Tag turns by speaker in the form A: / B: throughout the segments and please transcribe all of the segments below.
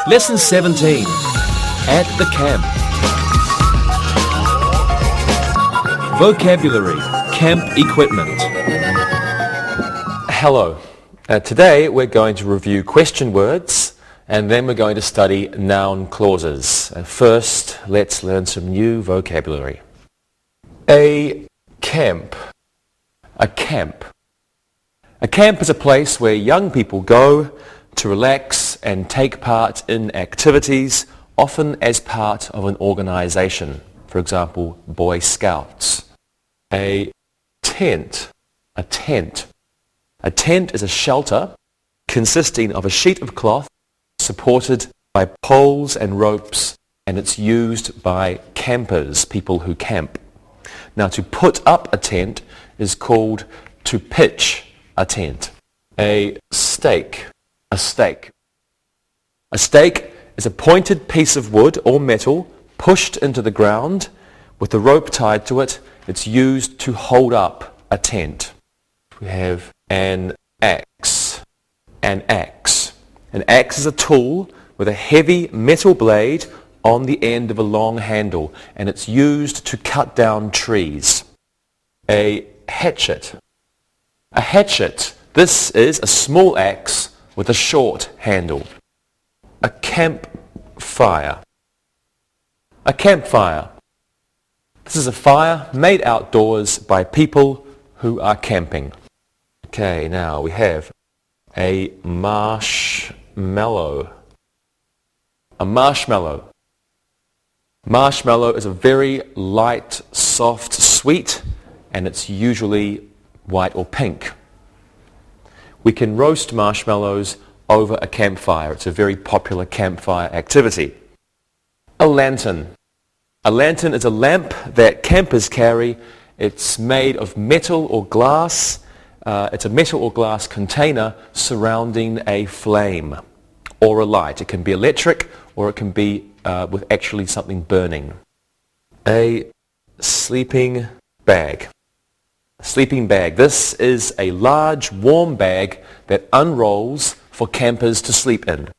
A: Lesson 17. At the camp. Vocabulary. Camp equipment.
B: Hello. Today we're going to review question words and then we're going to study noun clauses. First, let's learn some new vocabulary. A camp. A camp. A camp is a place where young people go to relax and take part in activities, often as part of an organization. For example, Boy Scouts. A tent. A tent. A tent is a shelter consisting of a sheet of cloth supported by poles and ropes, and it's used by campers, people who camp. Now, to put up a tent is called to pitch a tent. A stake. A stake. A stake is a pointed piece of wood or metal pushed into the ground with a rope tied to it. It's used to hold up a tent. We have an axe. An axe. An axe is a tool with a heavy metal blade on the end of a long handle, and it's used to cut down trees. A hatchet. A hatchet. This is a small axe with a short handle. A campfire. A campfire. This is a fire made outdoors by people who are camping. Okay, now we have a marshmallow. A marshmallow. Marshmallow is a very light, soft, sweet, and it's usually white or pink. We can roast marshmallows over a campfire. It's a very popular campfire activity. A lantern. A lantern is a lamp that campers carry. It's made of metal or glass. It's a metal or glass container surrounding a flame or a light. It can be electric or it can be with actually something burning. A sleeping bag. A sleeping bag. This is a large warm bag that unrolls for campers to sleep in.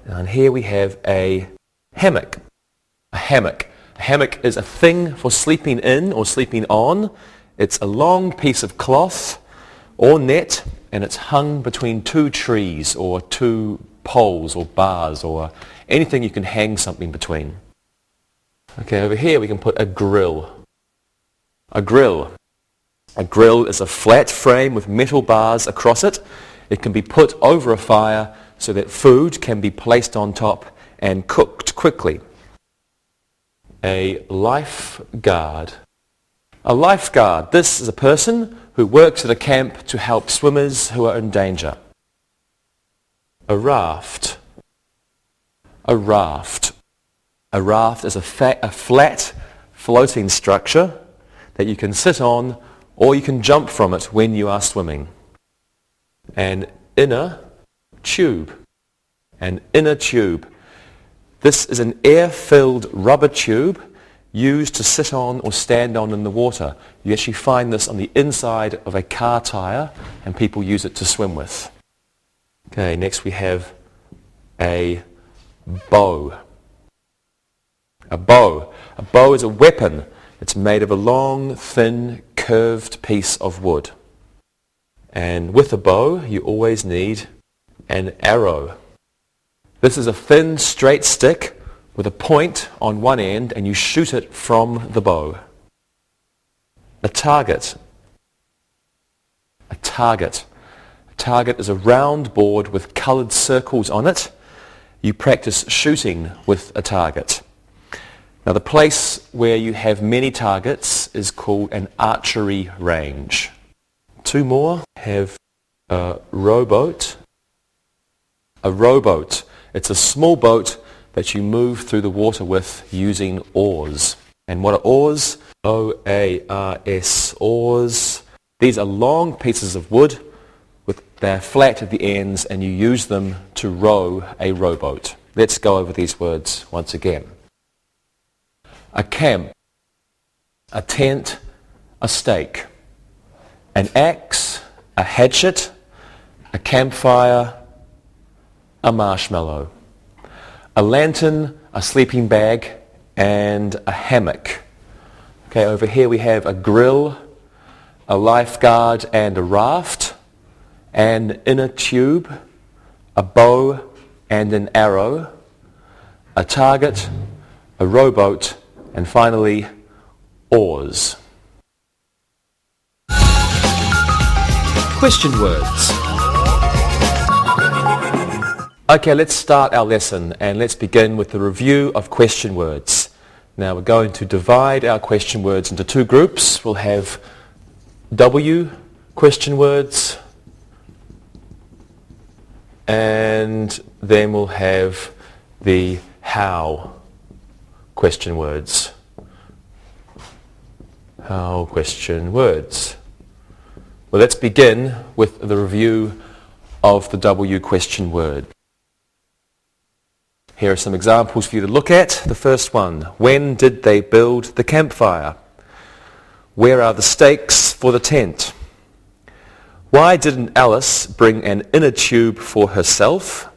B: And here we have a hammock. A hammock. A hammock is a thing for sleeping in or sleeping on. It's a long piece of cloth or net, and it's hung between two trees or two poles or bars or anything you can hang something between. Okay, over here we can put a grill. A grill. A grill is a flat frame with metal bars across it. It can be put over a fire so that food can be placed on top and cooked quickly. A lifeguard. A lifeguard. This is a person who works at a camp to help swimmers who are in danger. A raft. A raft. A raft is a flat floating structure that you can sit on or you can jump from it when you are swimming. An inner tube. An inner tube. This is an air-filled rubber tube used to sit on or stand on in the water. You actually find this on the inside of a car tire and people use it to swim with. Okay, next we have a bow. A bow. A bow is a weapon. It's made of a long, thin, curved piece of wood. And with a bow, you always need an arrow. This is a thin, straight stick with a point on one end, and you shoot it from the bow. A target. A target. A target is a round board with coloured circles on it. You practice shooting with a target. Now, the place where you have many targets is called an archery range. Two more have a rowboat. A rowboat. It's a small boat that you move through the water with using oars. And what are oars? O-A-R-S, oars. These are long pieces of wood. They're flat at the ends, and you use them to row a rowboat. Let's go over these words once again. A camp, a tent, a stake, an axe, a hatchet, a campfire, a marshmallow. a lantern, a sleeping bag, and a hammock. Okay, over here we have a grill, a lifeguard and a raft, an inner tube, a bow and an arrow, a target, a rowboat, and finally, oars.
A: Question words.
B: Okay, let's start our lesson and let's begin with the review of question words. Now we're going to divide our question words into two groups. We'll have W question words and then we'll have the how question words. How question words. Well, let's begin with the review of the W question word. Here are some examples for you to look at. The first one, when did they build the campfire? Where are the stakes for the tent? Why didn't Alice bring an inner tube for herself?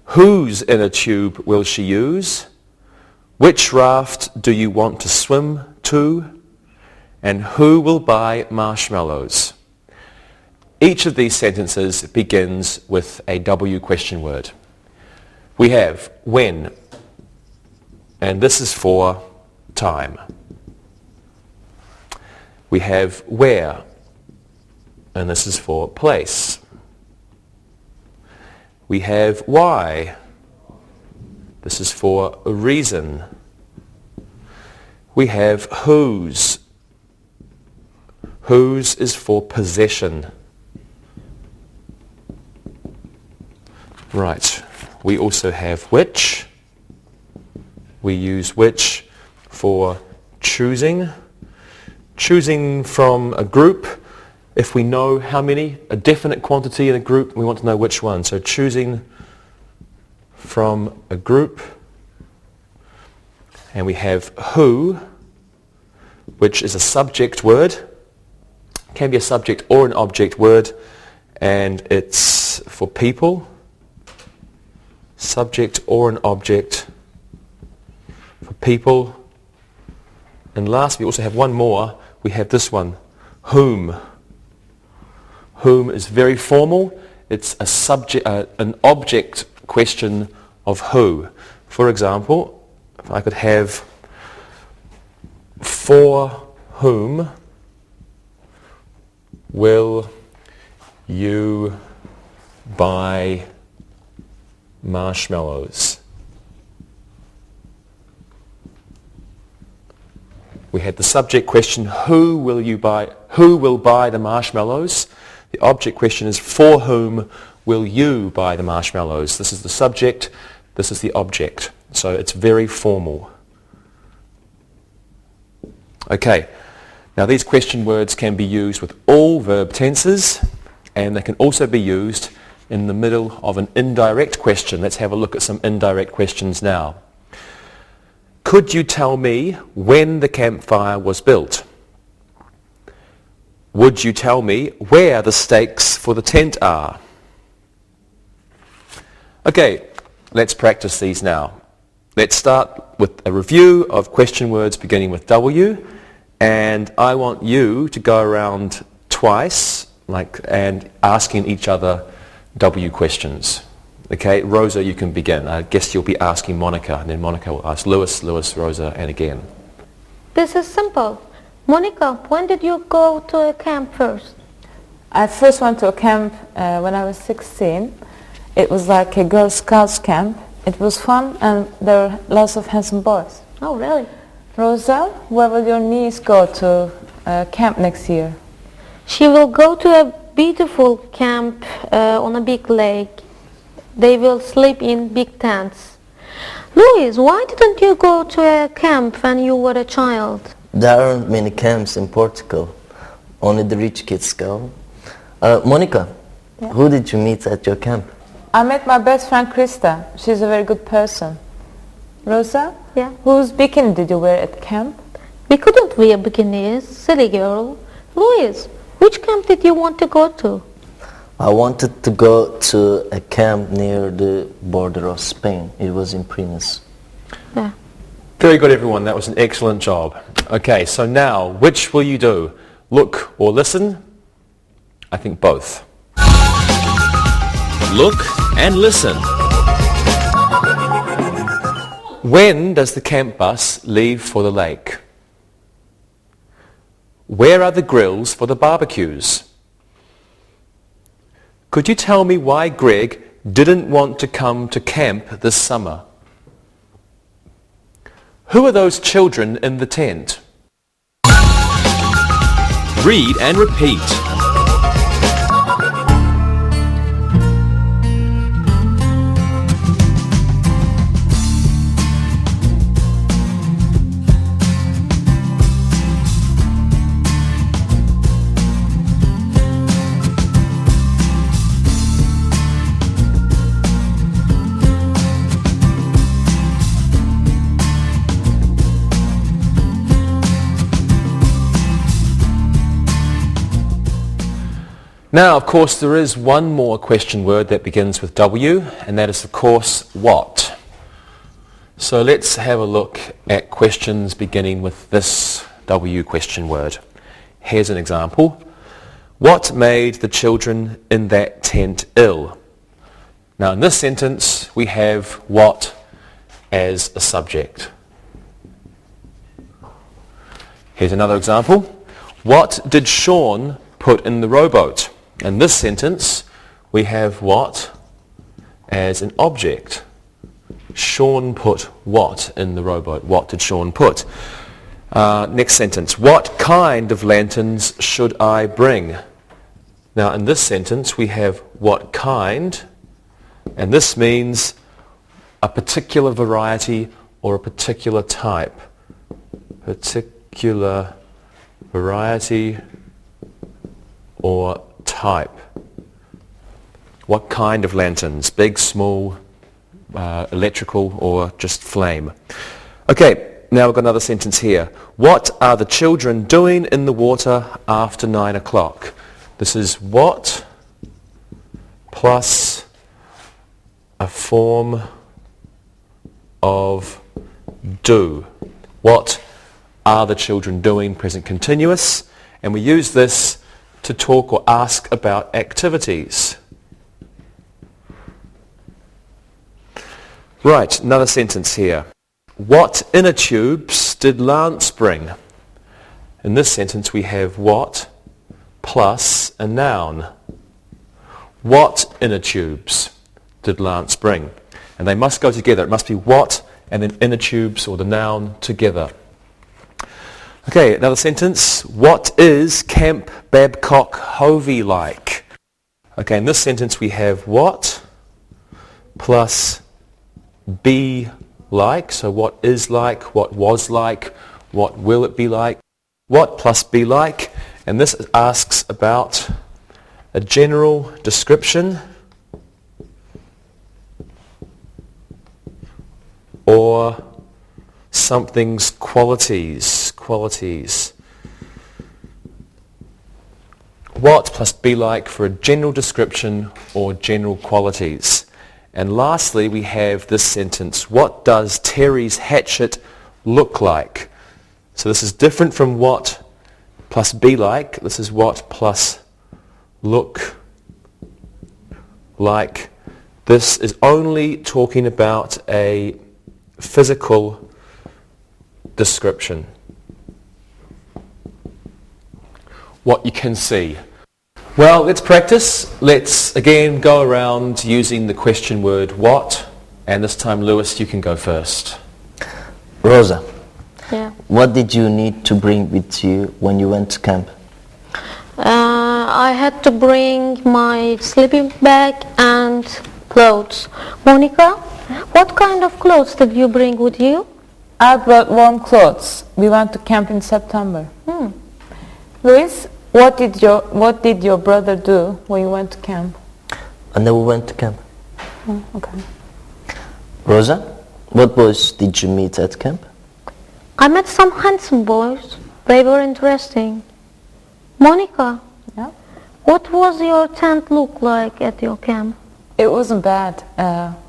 B: Whose inner tube will she use? Which raft do you want to swim to? And who will buy marshmallows? Each of these sentences begins with a W question word. We have when, and this is for time. We have where, and this is for place. We have why, this is for a reason. We have whose. Whose is for possession. Right. We also have which. We use which for choosing. Choosing from a group. If we know how many, a definite quantity in a group, we want to know which one. So choosing from a group. And we have who, which is a subject word. Can be a subject or an object word. And it's for people. Subject or an object for people. And last, we also have one more. We have this one, whom. Whom is very formal. It's a subject, an object question of who. For example, if I could have for whom will you buy marshmallows? We had the subject question, who will buy the marshmallows? The object question is, for whom will you buy the marshmallows? This is the subject, this is the object. So it's very formal. Okay, now these question words can be used with all verb tenses, and they can also be used in the middle of an indirect question. Let's have a look at some indirect questions now. Could you tell me when the campfire was built? Would you tell me where the stakes for the tent are? Okay, let's practice these now. Let's start with a review of question words beginning with W, and I want you to go around twice and asking each other W questions. Okay, Rosa, you can begin. I guess you'll be asking Monica, and then Monica will ask Lewis, Rosa, and again.
C: This is simple. Monica, when did you go to a camp first?
D: I first went to a camp when I was 16. It was like a Girl Scouts camp. It was fun and there were lots of handsome boys.
C: Oh, really?
D: Rosa, where will your niece go to camp next year?
C: She will go to a beautiful camp on a big lake. They will sleep in big tents. Louise, why didn't you go to a camp when you were a child?
E: There aren't many camps in Portugal. Only the rich kids go. Monica,
D: Yeah.
E: Who did you meet at your camp?
D: I met my best friend Krista. She's a very good person. Rosa?
C: Yeah.
D: Whose bikini did you wear at camp?
C: We couldn't wear bikinis, silly girl. Louise, which camp did you want to go to?
E: I wanted to go to a camp near the border of Spain. It was in Primus.
C: Yeah.
B: Very good, everyone. That was an excellent job. Okay, so now, which will you do? Look or listen? I think both.
A: Look and listen.
B: When does the camp bus leave for the lake? Where are the grills for the barbecues? Could you tell me why Greg didn't want to come to camp this summer? Who are those children in the tent?
A: Read and repeat.
B: Now, of course, there is one more question word that begins with W, and that is, of course, what. So let's have a look at questions beginning with this W question word. Here's an example. What made the children in that tent ill? Now, in this sentence, we have what as a subject. Here's another example. What did Sean put in the rowboat? In this sentence, we have what as an object. Sean put what in the rowboat? What did Sean put? Next sentence. What kind of lanterns should I bring? Now, in this sentence, we have what kind, and this means a particular variety or a particular type. Particular variety or type. What kind of lanterns? Big, small, electrical, or just flame? Okay, now we've got another sentence here. What are the children doing in the water after 9 o'clock? This is what plus a form of do. What are the children doing? Present continuous. And we use this to talk or ask about activities. Right, another sentence here. What inner tubes did Lance bring? In this sentence we have what plus a noun. What inner tubes did Lance bring? And they must go together. It must be what and then inner tubes or the noun together. Okay, another sentence. What is Camp Babcock Hovey like? Okay, in this sentence we have what plus be like. So what is like, what was like, what will it be like? What plus be like. And this asks about a general description or something's qualities. What plus be like for a general description or general qualities. And lastly, we have this sentence. What does Terry's hatchet look like? So this is different from what plus be like. This is what plus look like. This is only talking about a physical description. What you can see. Well, let's practice. Let's again go around using the question word what, and this time Lewis, you can go first.
E: Rosa,
C: Yeah.
E: what did you need to bring with you when you went to camp?
C: I had to bring my sleeping bag and clothes. Monica, what kind of clothes did you bring with you?
D: I brought warm clothes. We went to camp in September. Luis, what did your brother do when you went to camp?
E: I never went to camp.
D: Okay.
E: Rosa, what boys did you meet at camp?
C: I met some handsome boys. They were interesting. Monica,
D: Yeah.
C: What was your tent look like at your camp?
D: It wasn't bad.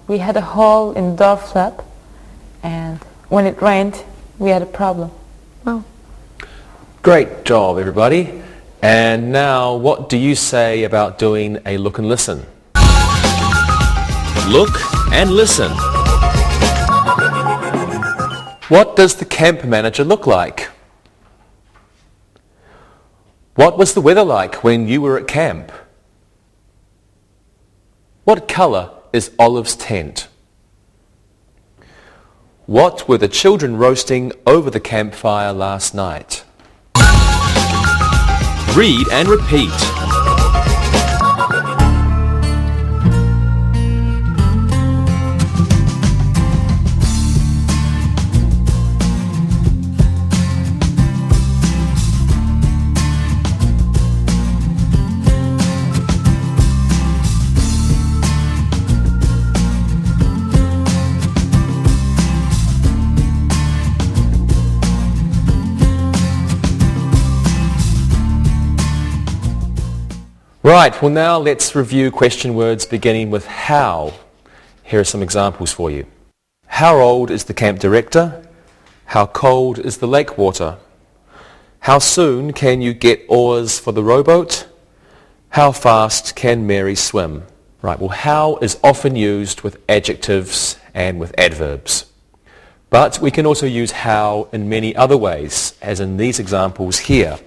D: We had a hole in the door flap, and when it rained, we had a problem.
C: Oh.
B: Great job, everybody. And now, what do you say about doing a look and listen?
A: Look and listen.
B: What does the camp manager look like? What was the weather like when you were at camp? What colour is Olive's tent? What were the children roasting over the campfire last night?
A: Read and repeat.
B: Right, well now let's review question words beginning with how. Here are some examples for you. How old is the camp director? How cold is the lake water? How soon can you get oars for the rowboat? How fast can Mary swim? Right, well how is often used with adjectives and with adverbs. But we can also use how in many other ways, as in these examples here.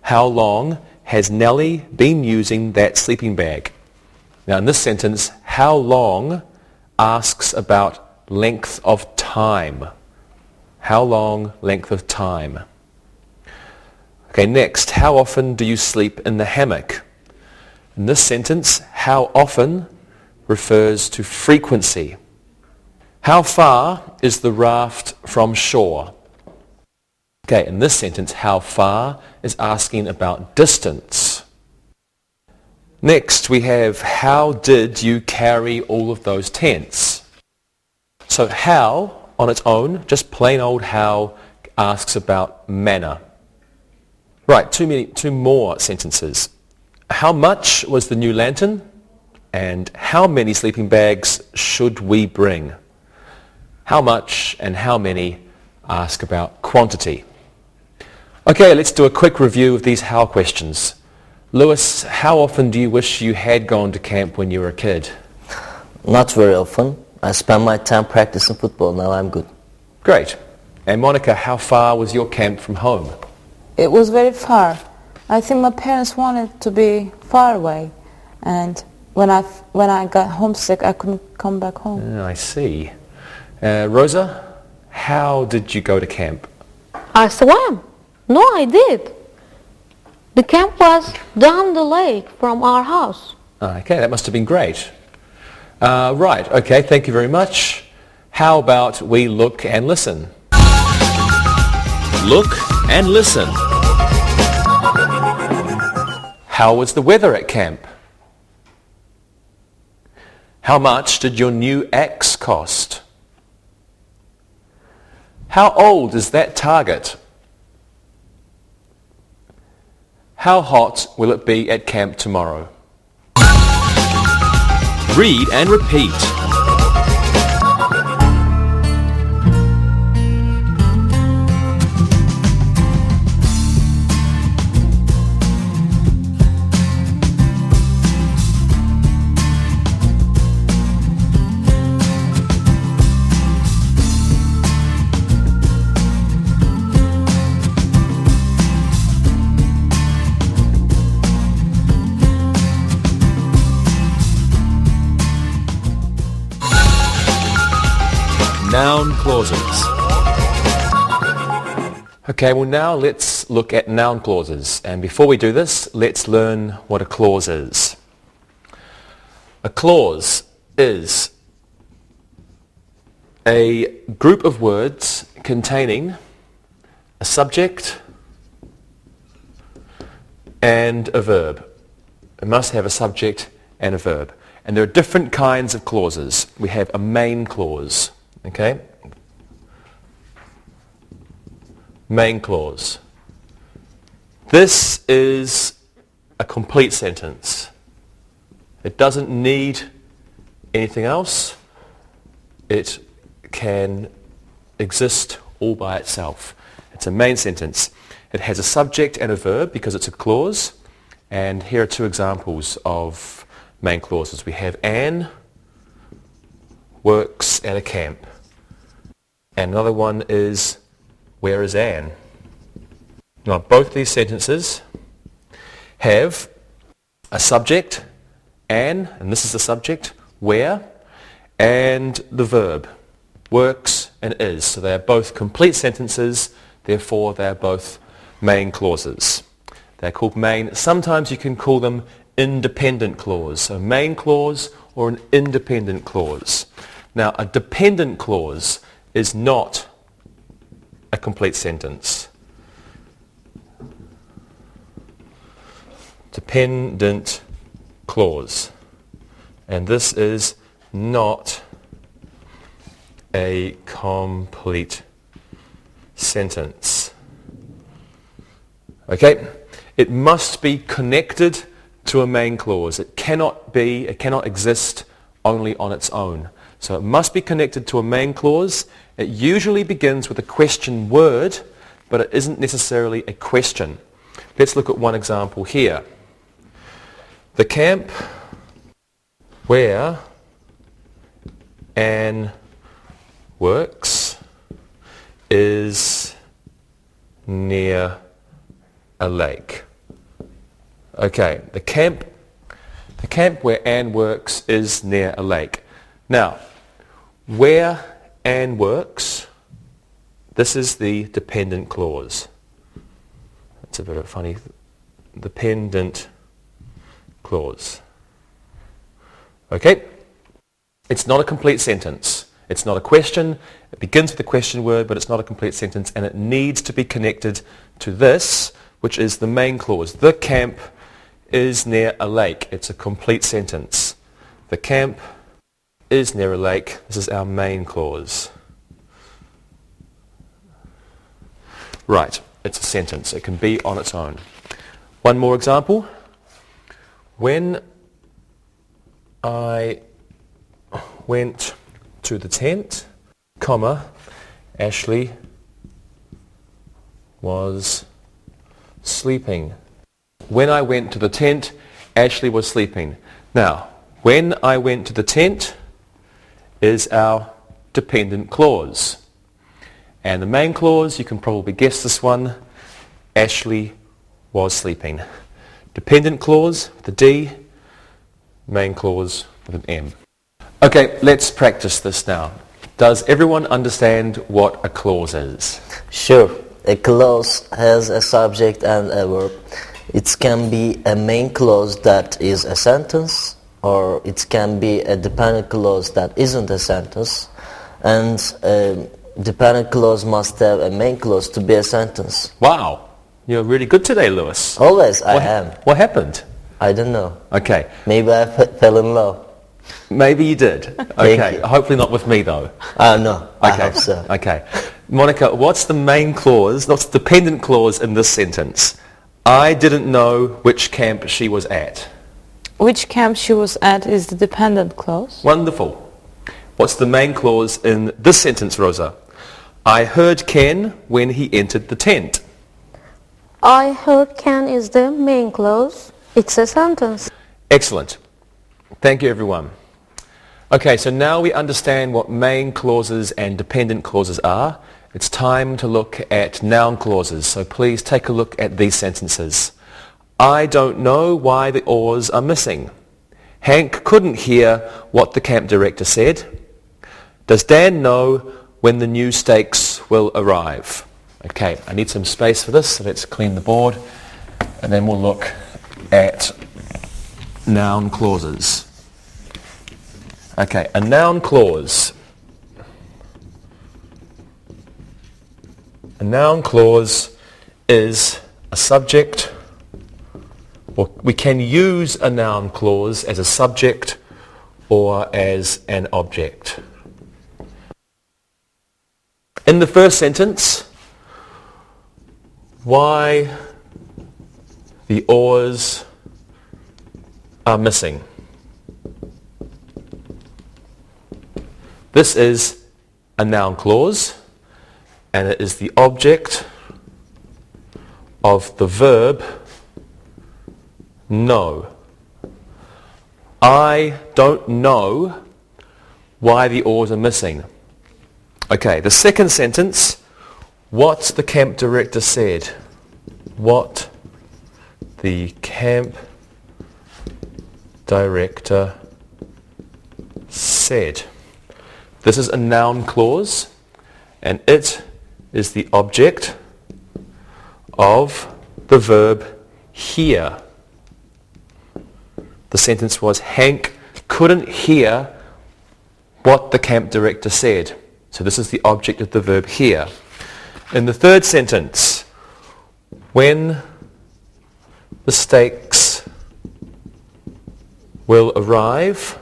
B: How long has Nellie been using that sleeping bag? Now in this sentence, how long asks about length of time. How long, length of time. Okay, next, how often do you sleep in the hammock? In this sentence, how often refers to frequency. How far is the raft from shore? Okay, in this sentence, how far is asking about distance. Next, we have how did you carry all of those tents? So how, on its own, just plain old how, asks about manner. Right, two more sentences. How much was the new lantern? And how many sleeping bags should we bring? How much and how many ask about quantity. Okay, let's do a quick review of these how questions. Lewis, how often do you wish you had gone to camp when you were a kid?
E: Not very often. I spend my time practicing football. Now I'm good.
B: Great. And Monica, how far was your camp from home?
D: It was very far. I think my parents wanted to be far away, and when I got homesick, I couldn't come back home.
B: I see. Rosa, how did you go to camp?
C: I swam. No, I did. The camp was down the lake from our house.
B: Okay, that must have been great. Right, okay, thank you very much. How about we look and listen?
A: Look and listen.
B: How was the weather at camp? How much did your new axe cost? How old is that target? How hot will it be at camp tomorrow?
A: Read and repeat. Noun clauses.
B: Okay, well now let's look at noun clauses. And before we do this, let's learn what a clause is. A clause is a group of words containing a subject and a verb. It must have a subject and a verb. And there are different kinds of clauses. We have a main clause. Okay? Main clause. This is a complete sentence. It doesn't need anything else. It can exist all by itself. It's a main sentence. It has a subject and a verb because it's a clause. And here are two examples of main clauses. We have Anne works at a camp. And another one is, where is Anne? Now, both these sentences have a subject, Anne, and this is the subject, where, and the verb, works and is. So they are both complete sentences, therefore they are both main clauses. They're called main. Sometimes you can call them independent clause. So main clause or an independent clause. Now, a dependent clause is not a complete sentence. Dependent clause. And this is not a complete sentence. Okay? It must be connected to a main clause. It cannot exist only on its own. So it must be connected to a main clause. It usually begins with a question word, but it isn't necessarily a question. Let's look at one example here. The camp where Anne works is near a lake. Okay, the camp where Anne works is near a lake. Now, where Anne works, this is the dependent clause. That's a bit of a funny dependent clause. Okay? It's not a complete sentence. It's not a question. It begins with a question word, but it's not a complete sentence, and it needs to be connected to this, which is the main clause. The camp is near a lake. It's a complete sentence. The camp is near a lake. This is our main clause. Right, it's a sentence. It can be on its own. One more example. When I went to the tent, Ashley was sleeping. When I went to the tent, Ashley was sleeping. Now, when I went to the tent is our dependent clause. And the main clause, you can probably guess this one, Ashley was sleeping. Dependent clause with a D, main clause with an M. Okay, let's practice this now. Does everyone understand what a clause is?
E: Sure. A clause has a subject and a verb. It can be a main clause that is a sentence, or it can be a dependent clause that isn't a sentence. And a dependent clause must have a main clause to be a sentence.
B: Wow, you're really good today, Lewis.
E: Always I am.
B: What happened?
E: I don't know.
B: Okay.
E: Maybe I fell in love.
B: Maybe you did. Okay, hopefully not with me though.
E: No, I
B: Okay.
E: hope so.
B: Okay. Monica, what's the main clause, what's the dependent clause in this sentence? I didn't know which camp she was at.
D: Which camp she was at is the dependent clause.
B: Wonderful. What's the main clause in this sentence, Rosa? I heard Ken when he entered the tent.
C: I heard Ken is the main clause. It's a sentence.
B: Excellent. Thank you, everyone. Okay, so now we understand what main clauses and dependent clauses are. It's time to look at noun clauses, so please take a look at these sentences. I don't know why the oars are missing. Hank couldn't hear what the camp director said. Does Dan know when the new stakes will arrive? Okay, I need some space for this, so let's clean the board, and then we'll look at noun clauses. Okay, a noun clause. A noun clause is a subject, or we can use a noun clause as a subject or as an object. In the first sentence, why the oars are missing. This is a noun clause, and it is the object of the verb know. I don't know why the oars are missing. Okay, the second sentence, what the camp director said. What the camp director said. This is a noun clause, and it is the object of the verb hear. The sentence was, Hank couldn't hear what the camp director said. So this is the object of the verb hear. In the third sentence, when the stakes will arrive,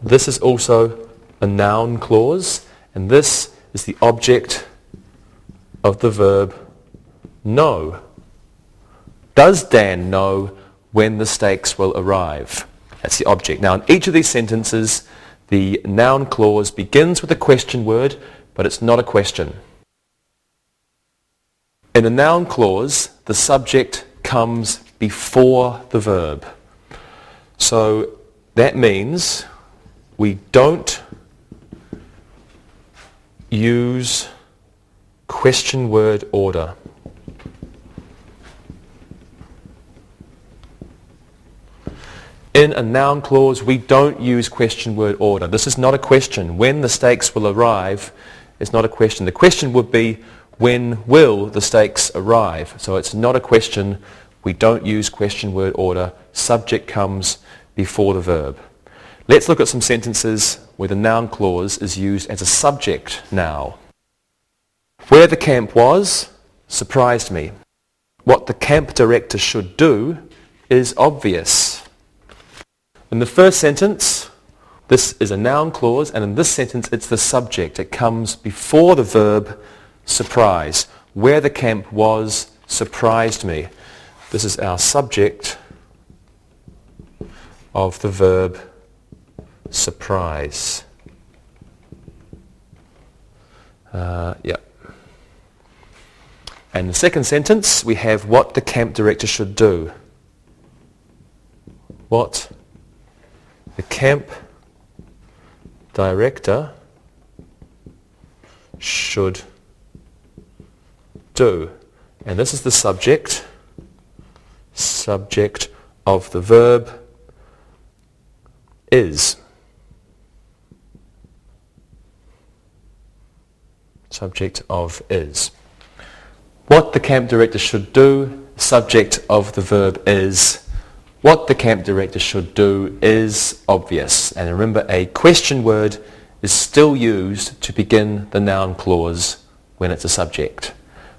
B: this is also a noun clause, and this is the object of the verb know. Does Dan know when the stakes will arrive? That's the object. Now, in each of these sentences, the noun clause begins with a question word, but it's not a question. In a noun clause, the subject comes before the verb. So that means we don't use question word order. In a noun clause, we don't use question word order. This is not a question. When the stakes will arrive is not a question. The question would be, when will the stakes arrive? So it's not a question. We don't use question word order. Subject comes before the verb. Let's look at some sentences where the noun clause is used as a subject now. Where the camp was surprised me. What the camp director should do is obvious. In the first sentence, this is a noun clause, and in this sentence it's the subject. It comes before the verb surprise. Where the camp was surprised me. This is our subject of the verb surprise. Yeah. And the second sentence, we have what the camp director should do. What the camp director should do. And this is the subject of the verb is. Subject of is. What the camp director should do, subject of the verb is. What the camp director should do is obvious. And remember, a question word is still used to begin the noun clause when it's a subject.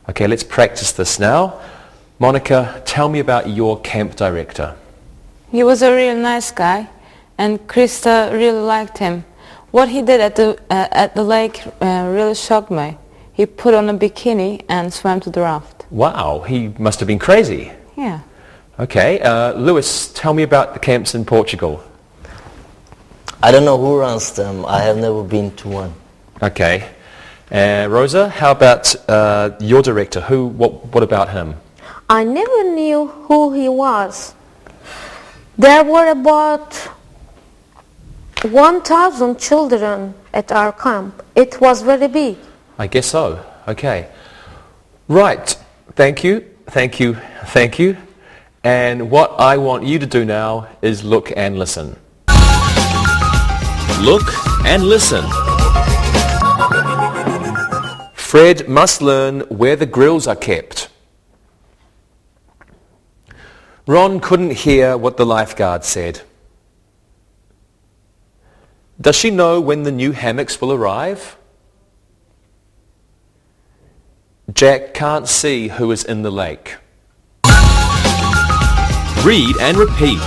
B: Okay, let's practice this now. Monica, tell me about your camp director.
D: He was a real nice guy, and Krista really liked him. What he did at the lake really shocked me. He put on a bikini and swam to the raft.
B: Wow, he must have been crazy.
D: Yeah.
B: Okay, Lewis, tell me about the camps in Portugal.
E: I don't know who runs them. I have never been to one.
B: Okay. Rosa, how about your director? What about him?
C: I never knew who he was. There were about 1,000 children at our camp. It was very big.
B: I guess so. Okay. Right. Thank you. Thank you. Thank you. And what I want you to do now is look and listen.
A: Look and listen.
B: Fred must learn where the grills are kept. Ron couldn't hear what the lifeguard said. Does she know when the new hammocks will arrive? Jack can't see who is in the lake.
A: Read and repeat.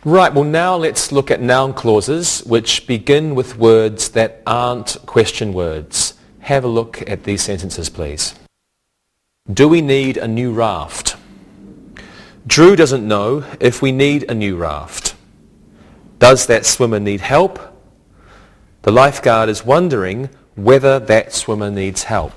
B: Right, well now let's look at noun clauses which begin with words that aren't question words. Have a look at these sentences, please. Do we need a new raft? Drew doesn't know if we need a new raft. Does that swimmer need help? The lifeguard is wondering whether that swimmer needs help.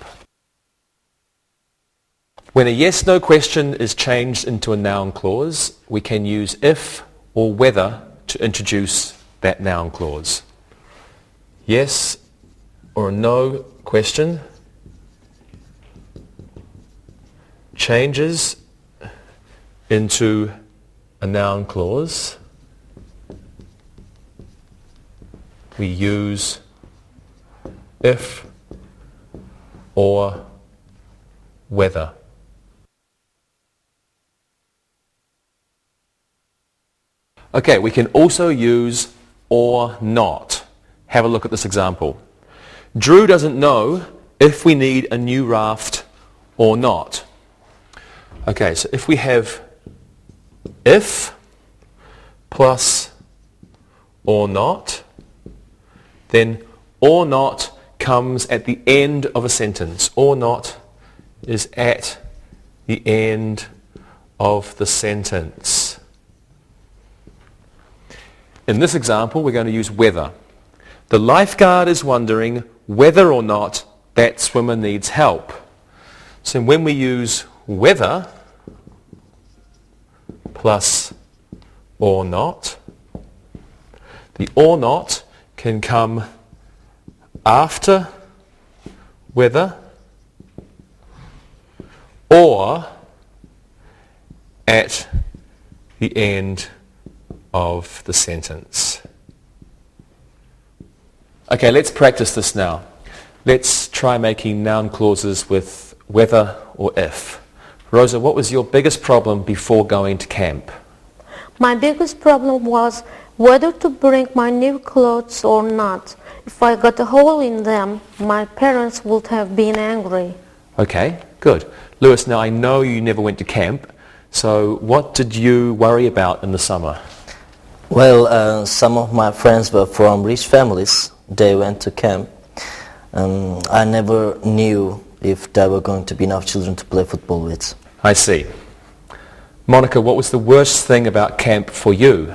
B: When a yes-no question is changed into a noun clause, we can use if or whether to introduce that noun clause. Yes or no question changes into a noun clause. We use if or whether. Okay, we can also use or not. Have a look at this example. Drew doesn't know if we need a new raft or not. Okay, so if we have if plus or not, then or not comes at the end of a sentence. Or not is at the end of the sentence. In this example, we're going to use whether. The lifeguard is wondering whether or not that swimmer needs help. So when we use whether plus or not, the or not can come after whether or at the end of the sentence. Okay, let's practice this now. Let's try making noun clauses with whether or if. Rosa, what was your biggest problem before going to camp?
C: My biggest problem was whether to bring my new clothes or not. If I got a hole in them, my parents would have been angry.
B: Okay, good. Lewis, now I know you never went to camp, so what did you worry about in the summer?
E: Well, some of my friends were from rich families. They went to camp. I never knew if there were going to be enough children to play football with.
B: I see. Monica, what was the worst thing about camp for you?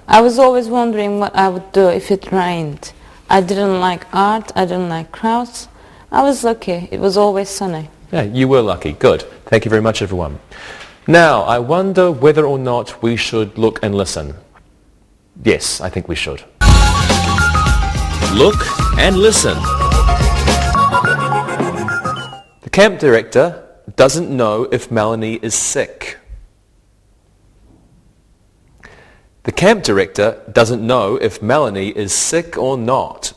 D: I was always wondering what I would do if it rained. I didn't like art, I didn't like crowds. I was lucky, it was always sunny.
B: Yeah, you were lucky. Good. Thank you very much, everyone. Now, I wonder whether or not we should look and listen. Yes, I think we should.
A: Look and listen.
B: The camp director doesn't know if Melanie is sick. The camp director doesn't know if Melanie is sick or not.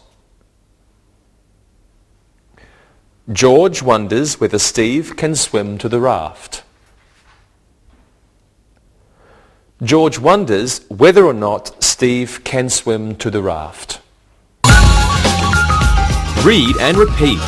B: George wonders whether Steve can swim to the raft. George wonders whether or not Steve can swim to the raft.
A: Read and repeat.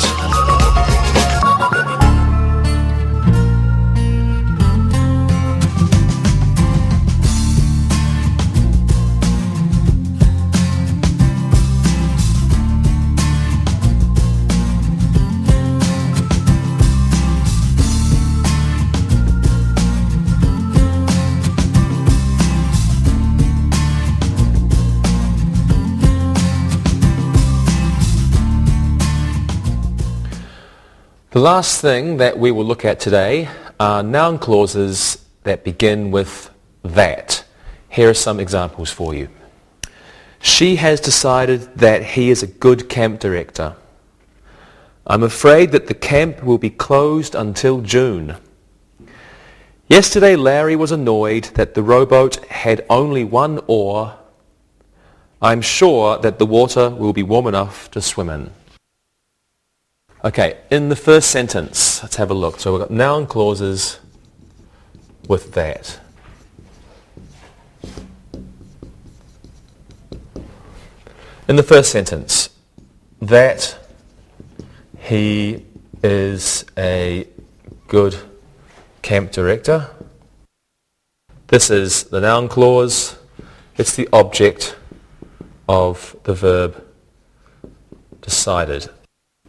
B: The last thing that we will look at today are noun clauses that begin with that. Here are some examples for you. She has decided that he is a good camp director. I'm afraid that the camp will be closed until June. Yesterday Larry was annoyed that the rowboat had only one oar. I'm sure that the water will be warm enough to swim in. Okay, in the first sentence, let's have a look. So we've got noun clauses with that. In the first sentence, that he is a good camp director. This is the noun clause. It's the object of the verb decided.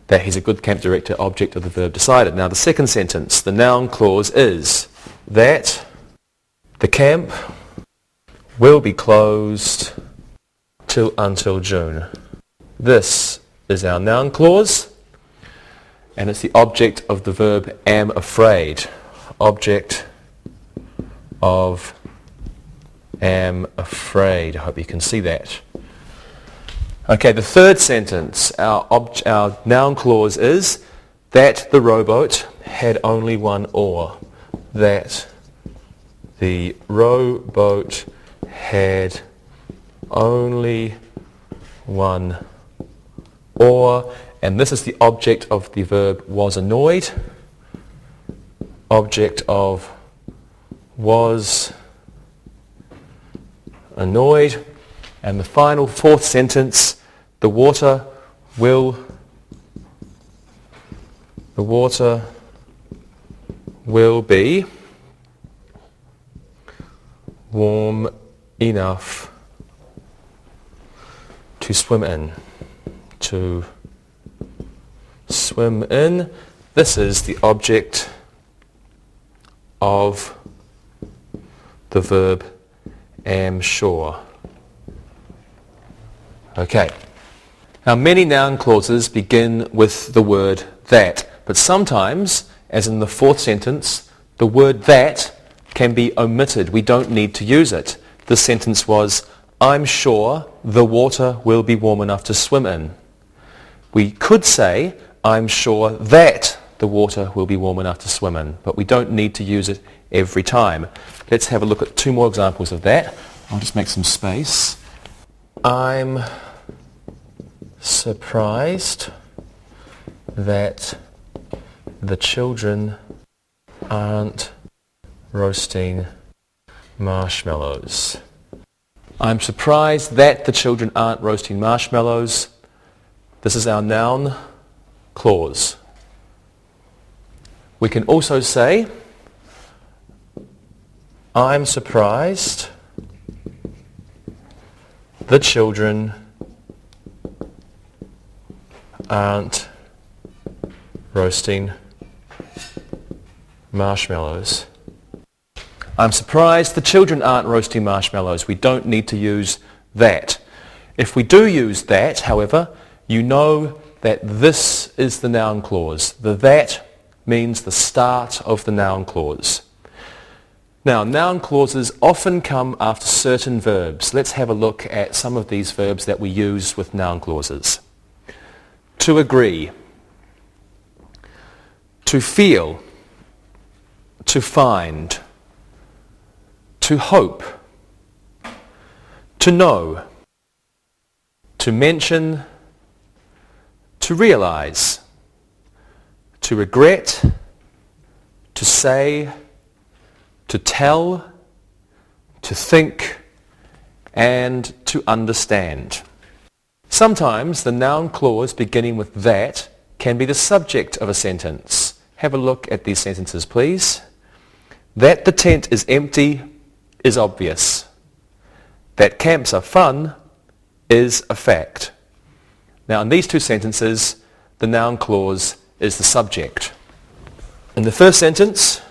B: That he's a good camp director, object of the verb decided. Now the second sentence, the noun clause is that the camp will be closed until June. This is our noun clause, and it's the object of the verb am afraid. Object of am afraid. I hope you can see that. Okay, the third sentence, our noun clause is that the rowboat had only one oar. That the rowboat had only one oar, and this is the object of the verb was annoyed. Object of was annoyed. And the final fourth sentence, the water will be warm enough to swim in. To swim in. This is the object of the verb am sure. Okay. Now many noun clauses begin with the word that, but sometimes, as in the fourth sentence, the word that can be omitted. We don't need to use it. This sentence was, I'm sure the water will be warm enough to swim in. We could say, I'm sure that the water will be warm enough to swim in, but we don't need to use it every time. Let's have a look at two more examples of that. I'll just make some space. I'm surprised that the children aren't roasting marshmallows. I'm surprised that the children aren't roasting marshmallows. This is our noun clause. We can also say, I'm surprised the children aren't roasting marshmallows. I'm surprised the children aren't roasting marshmallows. We don't need to use that. If we do use that, however, you know that this is the noun clause. The that means the start of the noun clause. Now, noun clauses often come after certain verbs. Let's have a look at some of these verbs that we use with noun clauses. To agree, to feel, to find, to hope, to know, to mention, to realize, to regret, to say, to tell, to think, and to understand. Sometimes the noun clause beginning with that can be the subject of a sentence. Have a look at these sentences, please. That the tent is empty is obvious. That camps are fun is a fact. Now in these two sentences, the noun clause is the subject. In the first sentence,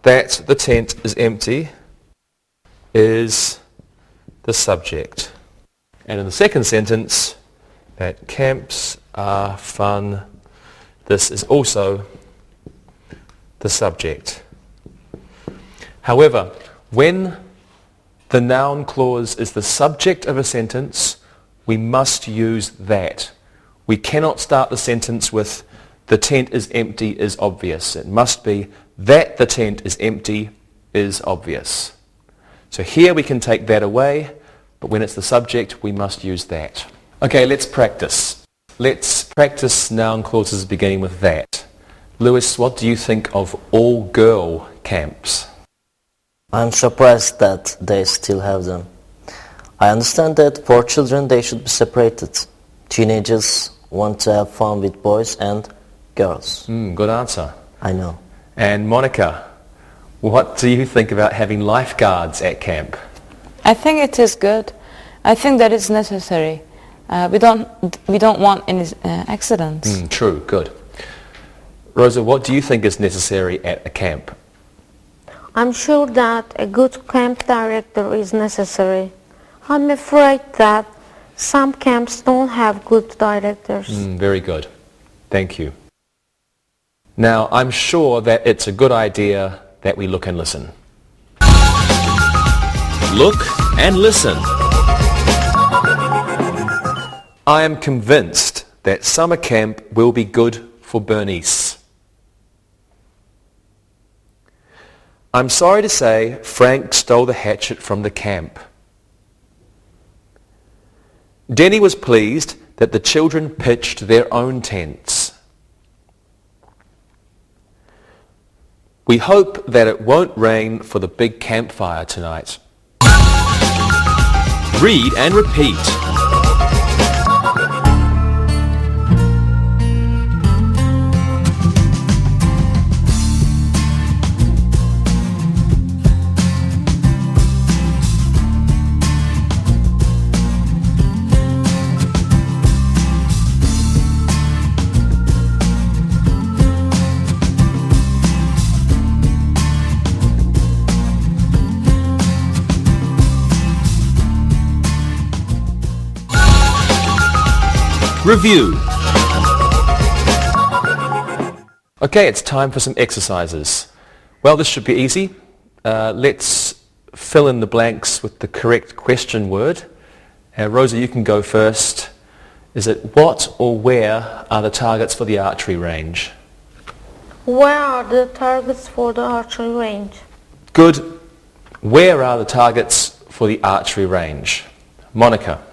B: that the tent is empty is the subject. And in the second sentence, that camps are fun, this is also the subject. However, when the noun clause is the subject of a sentence, we must use that. We cannot start the sentence with the tent is empty is obvious. It must be that the tent is empty is obvious. So here we can take that away, but when it's the subject, we must use that. Okay, let's practice. Let's practice noun clauses beginning with that. Lewis, what do you think of all-girl camps?
E: I'm surprised that they still have them. I understand that for children they should be separated. Teenagers want to have fun with boys and girls.
B: Good answer.
E: I know.
B: And Monica, what do you think about having lifeguards at camp?
D: I think it is good. I think that is necessary. We don't want any accidents.
B: True, good. Rosa, what do you think is necessary at a camp?
C: I'm sure that a good camp director is necessary. I'm afraid that some camps don't have good directors.
B: Very good. Thank you. Now, I'm sure that it's a good idea that we look and listen.
A: Look and listen.
B: I am convinced that summer camp will be good for Bernice. I'm sorry to say Frank stole the hatchet from the camp. Denny was pleased that the children pitched their own tents. We hope that it won't rain for the big campfire tonight.
A: Read and repeat. Review.
B: Okay, it's time for some exercises. Well, this should be easy. Let's fill in the blanks with the correct question word. Rosa, you can go first. Is it what or where are the targets for the archery range?
C: Where are the targets for the archery range?
B: Good. Where are the targets for the archery range? Monica,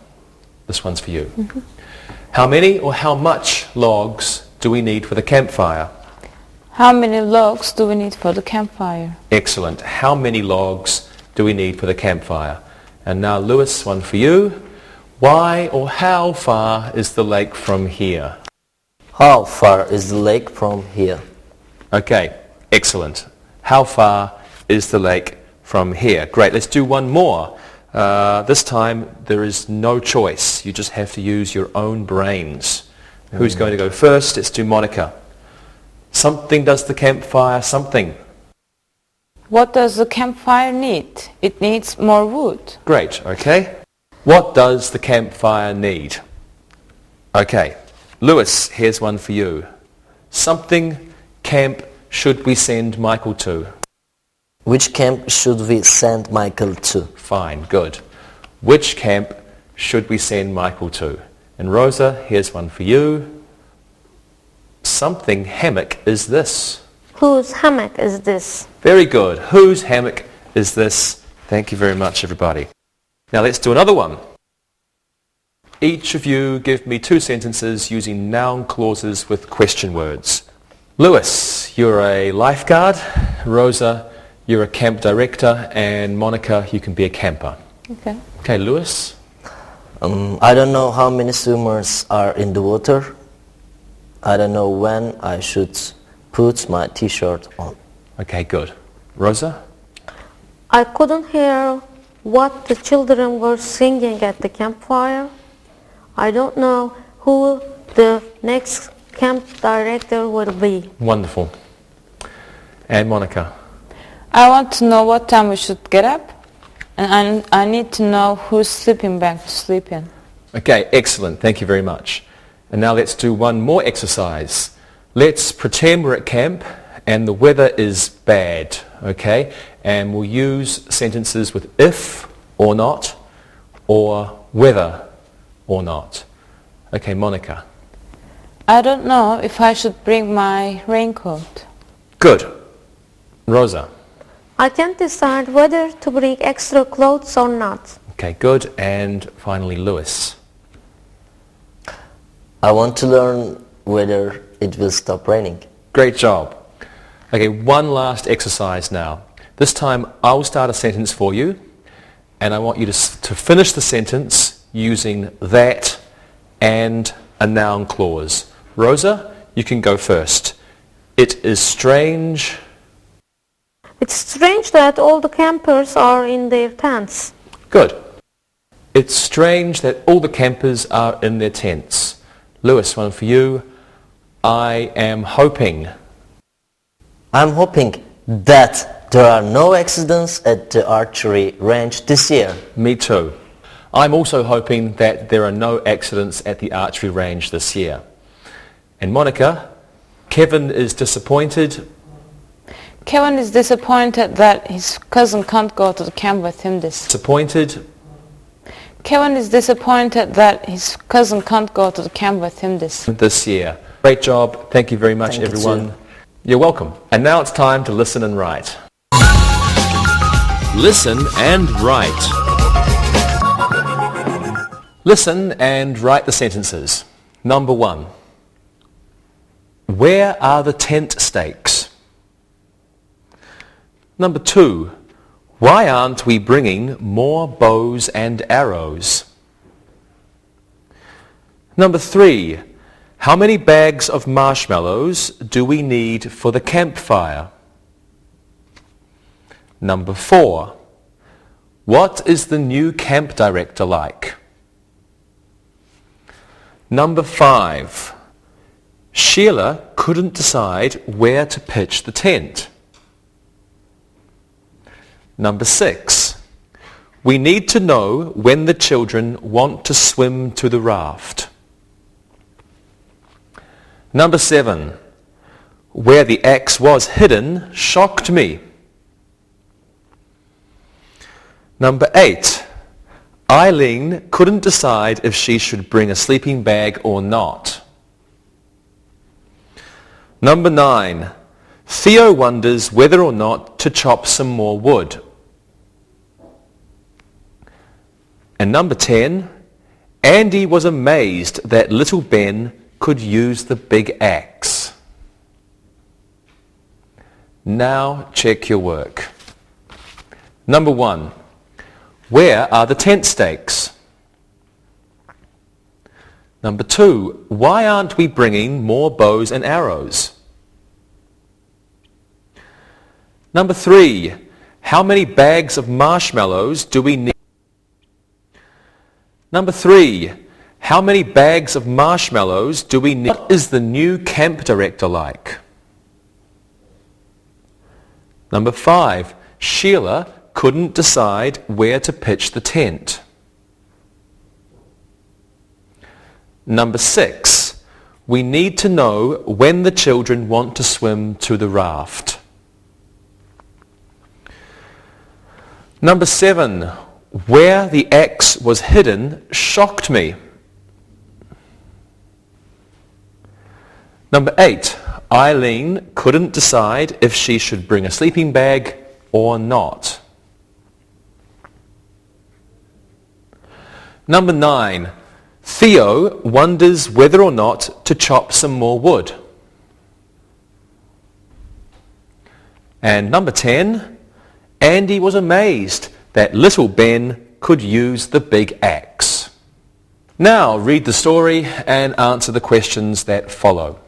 B: this one's for you. How many or how much logs do we need for the campfire?
D: How many logs do we need for the campfire?
B: Excellent. How many logs do we need for the campfire? And now, Lewis, one for you. Why or how far is the lake from here?
E: How far is the lake from here?
B: Okay, excellent. How far is the lake from here? Great, let's do one more. This time there is no choice. You just have to use your own brains. Who's going to go first? Let's do Monica. Something does the campfire something.
D: What does the campfire need? It needs more wood.
B: Great, okay. What does the campfire need? Okay, Lewis, here's one for you. Something camp should we send Michael to?
E: Which camp should we send Michael to?
B: Fine, good. Which camp should we send Michael to? And Rosa, here's one for you. Something hammock is this.
C: Whose hammock is this?
B: Very good. Whose hammock is this? Thank you very much, everybody. Now let's do another one. Each of you give me 2 sentences using noun clauses with question words. Lewis, you're a lifeguard. Rosa, you're a camp director. And Monica, you can be a camper.
D: Okay.
B: Okay, Lewis?
E: I don't know how many swimmers are in the water. I don't know when I should put my t-shirt on.
B: Okay, good. Rosa?
C: I couldn't hear what the children were singing at the campfire. I don't know who the next camp director will be.
B: Wonderful. And Monica?
D: I want to know what time we should get up, and I need to know whose sleeping bag to sleep in.
B: Okay, excellent. Thank you very much. And now let's do one more exercise. Let's pretend we're at camp and the weather is bad, okay? And we'll use sentences with if or not or whether or not. Okay, Monica.
D: I don't know if I should bring my raincoat.
B: Good. Rosa.
C: I can't decide whether to bring extra clothes or not.
B: Okay, good. And finally, Lewis.
E: I want to learn whether it will stop raining.
B: Great job. Okay, one last exercise now. This time I'll start a sentence for you and I want you to finish the sentence using that and a noun clause. Rosa, you can go first. It is strange.
C: It's strange that all the campers are in their tents.
B: Good. It's strange that all the campers are in their tents. Lewis, one for you. I am hoping.
E: I'm hoping that there are no accidents at the archery range this year.
B: Me too. I'm also hoping that there are no accidents at the archery range this year. And Monica, Kevin is disappointed.
D: Kevin is disappointed that his cousin can't go to the camp with him this.
B: Disappointed.
D: Kevin is disappointed that his cousin can't go to the camp with him this
B: year. Great job. Thank you very much,
E: Thank you
B: everyone.
E: too.
B: You're welcome. And now it's time to listen and write.
A: Listen and write.
B: Listen and write the sentences. Number 1. Where are the tent stakes? Number 2. Why aren't we bringing more bows and arrows? Number 3. How many bags of marshmallows do we need for the campfire? Number 4. What is the new camp director like? Number 5. Sheila couldn't decide where to pitch the tent. Number 6. We need to know when the children want to swim to the raft. Number 7. Where the axe was hidden shocked me. Number 8. Eileen couldn't decide if she should bring a sleeping bag or not. Number 9. Theo wonders whether or not to chop some more wood. And number 10. Andy was amazed that little Ben could use the big axe. Now check your work. Number 1. Where are the tent stakes? Number 2. Why aren't we bringing more bows and arrows? Number 3. How many bags of marshmallows do we need? Number 3. How many bags of marshmallows do we need? What is the new camp director like? Number 5. Sheila couldn't decide where to pitch the tent. Number 6. We need to know when the children want to swim to the raft. Number 7. Where the axe was hidden shocked me. Number 8. Eileen couldn't decide if she should bring a sleeping bag or not. Number 9. Theo wonders whether or not to chop some more wood. And number 10. Andy was amazed that little Ben could use the big axe. Now read the story and answer the questions that follow.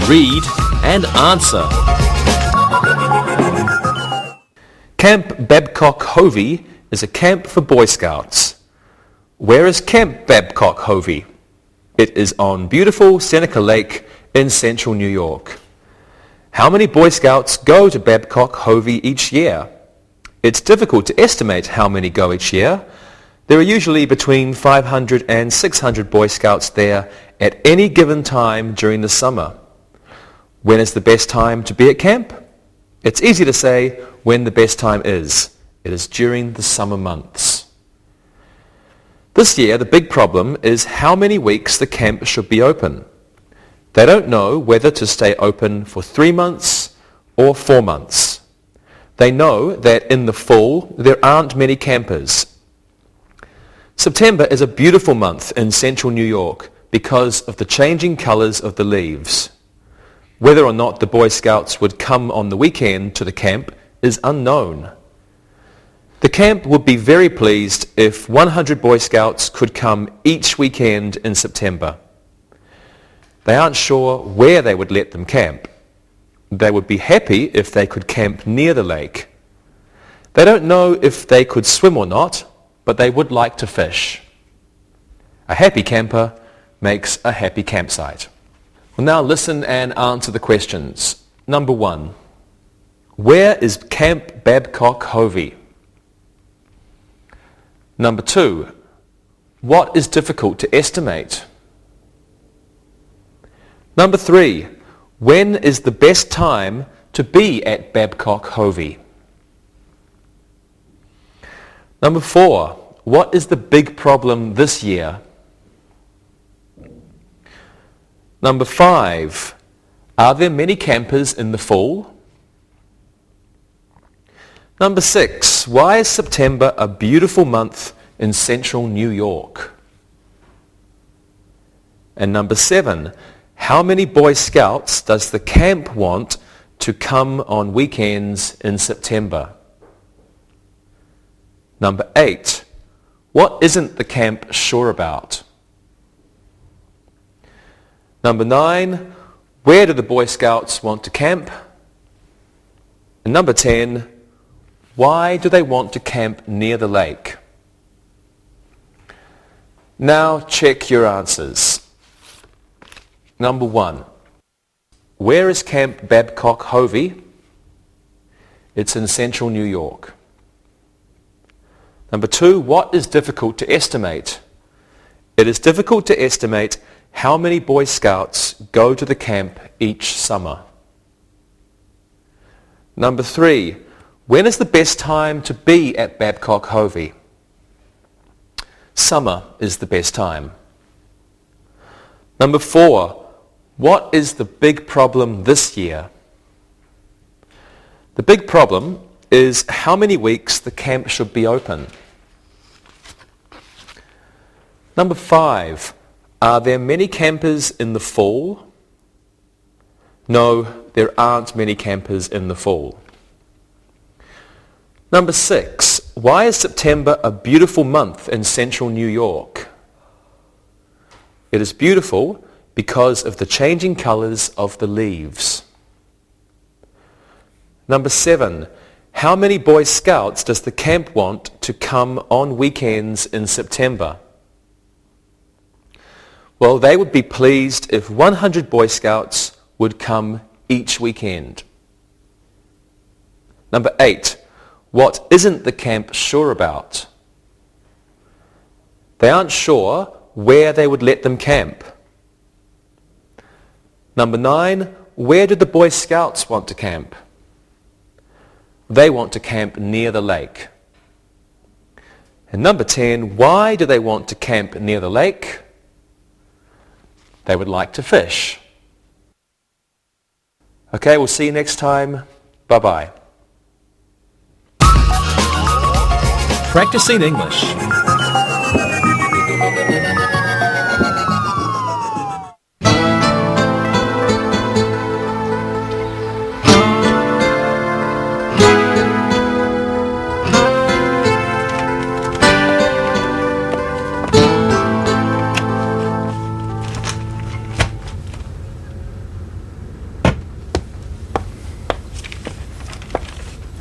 A: Read and answer.
B: Camp Babcock Hovey is a camp for Boy Scouts. Where is Camp Babcock Hovey? It is on beautiful Seneca Lake in central New York. How many Boy Scouts go to Babcock Hovey each year? It's difficult to estimate how many go each year. There are usually between 500 and 600 Boy Scouts there at any given time during the summer. When is the best time to be at camp? It's easy to say when the best time is. It is during the summer months. This year, the big problem is how many weeks the camp should be open. They don't know whether to stay open for 3 months or 4 months. They know that in the fall, there aren't many campers. September is a beautiful month in central New York because of the changing colors of the leaves. Whether or not the Boy Scouts would come on the weekend to the camp is unknown. The camp would be very pleased if 100 Boy Scouts could come each weekend in September. They aren't sure where they would let them camp. They would be happy if they could camp near the lake. They don't know if they could swim or not, but they would like to fish. A happy camper makes a happy campsite. Well, now listen and answer the questions. Number 1. Where is Camp Babcock Hovey? Number 2. What is difficult to estimate? Number 3. When is the best time to be at Babcock Hovey? Number 4. What is the big problem this year? Number 5. Are there many campers in the fall? Number 6. Why is September a beautiful month in central New York? And number 7. How many Boy Scouts does the camp want to come on weekends in September? Number 8. What isn't the camp sure about? Number 9. Where do the Boy Scouts want to camp? And number 10. Why do they want to camp near the lake? Now check your answers. Number 1. Where is Camp Babcock Hovey? It's in central New York. Number 2. What is difficult to estimate? It is difficult to estimate how many Boy Scouts go to the camp each summer. Number 3. When is the best time to be at Babcock Hovey? Summer is the best time. Number 4. What is the big problem this year? The big problem is how many weeks the camp should be open. Number 5. Are there many campers in the fall? No, there aren't many campers in the fall. Number 6. Why is September a beautiful month in central New York? It is beautiful because of the changing colors of the leaves. Number 7. How many Boy Scouts does the camp want to come on weekends in September? Well, they would be pleased if 100 Boy Scouts would come each weekend. Number 8. What isn't the camp sure about? They aren't sure where they would let them camp. Number 9. Where do the Boy Scouts want to camp? They want to camp near the lake. And number 10. Why do they want to camp near the lake? They would like to fish. Okay, we'll see you next time. Bye-bye.
A: Practicing English.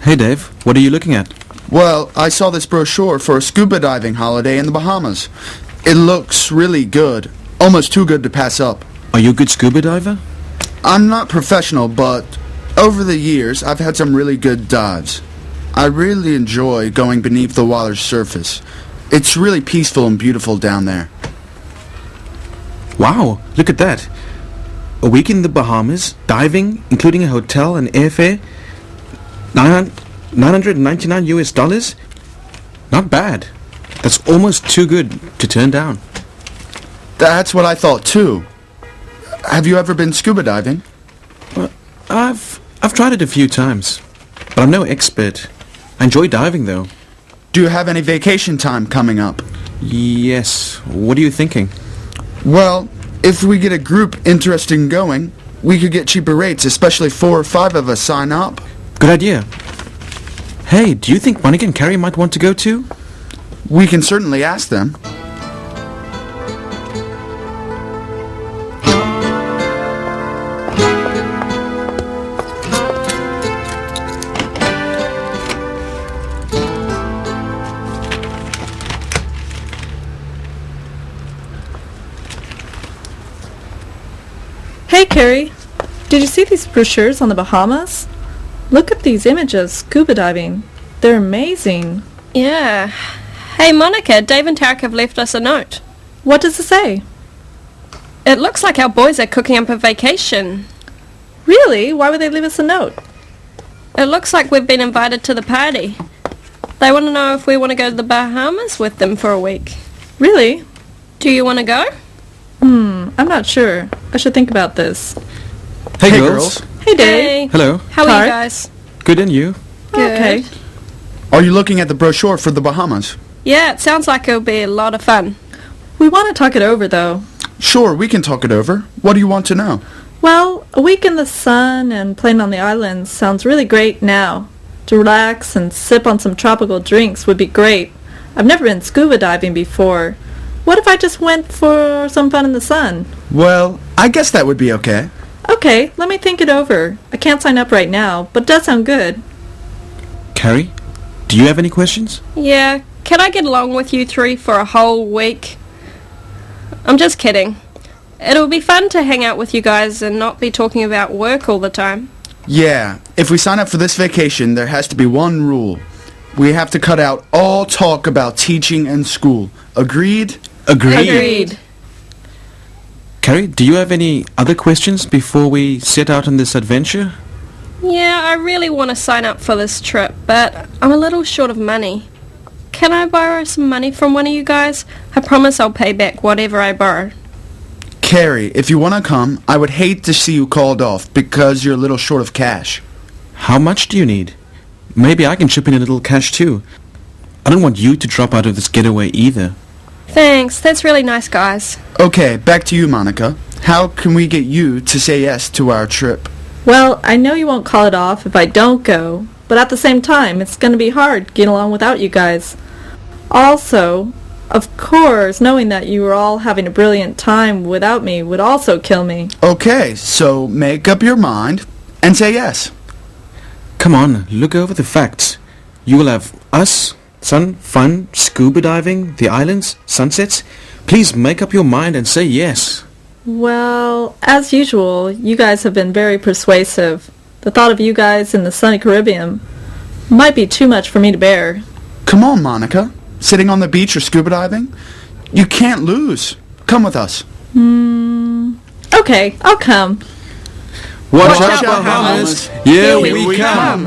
F: Hey Dave, what are you looking at?
G: Well, I saw this brochure for a scuba diving holiday in the Bahamas. It looks really good. Almost too good to pass up.
F: Are you a good scuba diver?
G: I'm not professional, but over the years, I've had some really good dives. I really enjoy going beneath the water's surface. It's really peaceful and beautiful down there.
F: Wow, look at that. A week in the Bahamas, diving, including a hotel and airfare, $999 US? Not bad. That's almost too good to turn down.
G: That's what I thought too. Have you ever been scuba diving?
F: Well, I've tried it a few times, but I'm no expert. I enjoy diving though.
G: Do you have any vacation time coming up?
F: Yes. What are you thinking?
G: Well, if we get a group interested in going, we could get cheaper rates, especially 4 or 5 of us sign up.
F: Good idea. Hey, do you think Monica and Carrie might want to go too?
G: We can certainly ask them.
H: Carrie, did you see these brochures on the Bahamas? Look at these images scuba diving. They're amazing.
I: Yeah. Hey, Monica, Dave and Tarek have left us a note.
H: What does it say?
I: It looks like our boys are cooking up a vacation.
H: Really? Why would they leave us a note?
I: It looks like we've been invited to the party. They want to know if we want to go to the Bahamas with them for a week.
H: Really?
I: Do you want to go?
H: I'm not sure. I should think about this.
F: Hey, girls.
H: Hey, Dave.
I: Hey.
F: Hello.
I: How are
H: Tarek?
I: you guys?
F: Good, and you?
I: Good.
H: Okay.
G: Are you looking at the brochure for the Bahamas?
I: Yeah, it sounds like it'll be a lot of fun.
H: We want to talk it over, though.
G: Sure, we can talk it over. What do you want to know?
H: Well, a week in the sun and playing on the islands sounds really great now. To relax and sip on some tropical drinks would be great. I've never been scuba diving before. What if I just went for some fun in the sun?
G: Well, I guess that would be okay.
H: Okay, let me think it over. I can't sign up right now, but it does sound good.
F: Carrie, do you have any questions?
I: Yeah, can I get along with you three for a whole week? I'm just kidding. It'll be fun to hang out with you guys and not be talking about work all the time.
G: Yeah, if we sign up for this vacation, there has to be one rule. We have to cut out all talk about teaching and school. Agreed?
I: Agreed.
F: Carrie, do you have any other questions before we set out on this adventure?
I: Yeah, I really want to sign up for this trip, but I'm a little short of money. Can I borrow some money from one of you guys? I promise I'll pay back whatever I borrow.
G: Carrie, if you want to come, I would hate to see you called off because you're a little short of cash.
F: How much do you need? Maybe I can chip in a little cash too. I don't want you to drop out of this getaway either.
I: Thanks, that's really nice, guys.
G: Okay, back to you, Monica. How can we get you to say yes to our trip?
H: Well, I know you won't call it off if I don't go, but at the same time, it's going to be hard getting along without you guys. Also, of course, knowing that you were all having a brilliant time without me would also kill me.
G: Okay, so make up your mind and say yes.
F: Come on, look over the facts. You will have us, sun, fun, scuba diving, the islands, sunsets. Please make up your mind and say yes.
H: Well, as usual, you guys have been very persuasive. The thought of you guys in the sunny Caribbean might be too much for me to bear.
G: Come on, Monica. Sitting on the beach or scuba diving? You can't lose. Come with us.
H: Okay, I'll come.
F: Watch
G: out,
F: out, Bahamas.
G: Bahamas.
F: Here
G: Here
F: we
G: we
F: come.